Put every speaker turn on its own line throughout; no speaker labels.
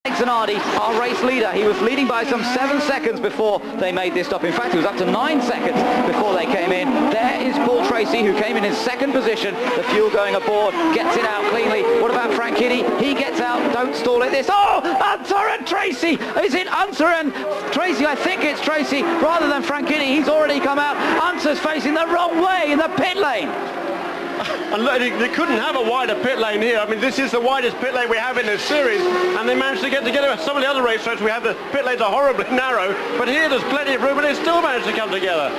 Zanardi, our race leader, he was leading by some 7 seconds before they made this stop. In fact, it was up to 9 seconds before they came in. There is Paul Tracy, who came in second position. The fuel going aboard, gets it out cleanly. What about Frank Kinney? He gets out, don't stall at this. Oh, Unser and Tracy! Is it Unser and Tracy? I think it's Tracy rather than Frank Kinney. He's already come out. Unser's facing the wrong way in the pit lane.
And look, they couldn't have a wider pit lane here. I mean, this is the widest pit lane we have in this series, and they managed to get together. Some of the other racetracks we have, the pit lanes are horribly narrow, but here there's plenty of room, and they still managed to come together.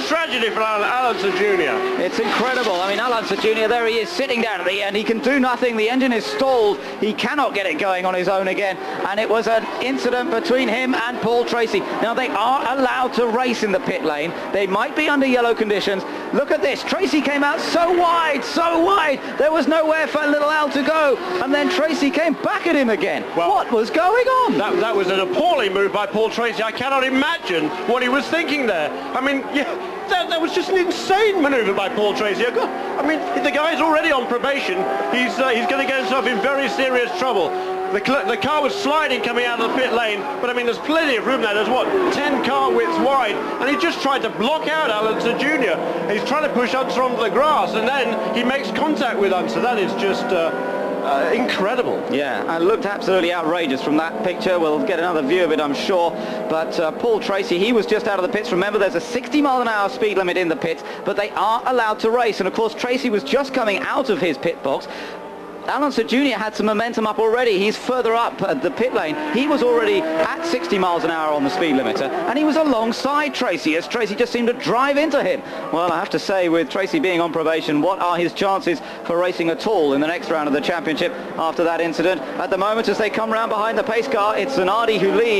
Tragedy for Alonso Jr.
It's incredible. I mean, Alonso Jr., there he is sitting down at the end. He can do nothing. The engine is stalled. He cannot get it going on his own again, and it was an incident between him and Paul Tracy. Now, they are allowed to race in the pit lane. They might be under yellow conditions. Look at this. Tracy came out so wide, so wide. There was nowhere for little Al to go. And then Tracy came back at him again. Well, what was going on?
That was an appalling move by Paul Tracy. I cannot imagine what he was thinking there. I mean, yeah, that was just an insane maneuver by Paul Tracy. I mean, the guy's already on probation. He's going to get himself in very serious trouble. The car was sliding coming out of the pit lane, but I mean, there's plenty of room there. There's, what, 10 car widths wide, and he just tried to block out Alonso Jr. He's trying to push Unser onto the grass, and then he makes contact with Unser. That is just incredible.
Yeah, and looked absolutely outrageous from that picture. We'll get another view of it, I'm sure. But Paul Tracy, he was just out of the pits. Remember, there's a 60-mile-an-hour speed limit in the pits, but they are allowed to race. And of course, Tracy was just coming out of his pit box. Alonso Jr. had some momentum up already. He's further up at the pit lane. He was already at 60 miles an hour on the speed limiter, and he was alongside Tracy as Tracy just seemed to drive into him. Well, I have to say, with Tracy being on probation, what are his chances for racing at all in the next round of the championship after that incident? At the moment, as they come round behind the pace car, it's Zanardi who leads.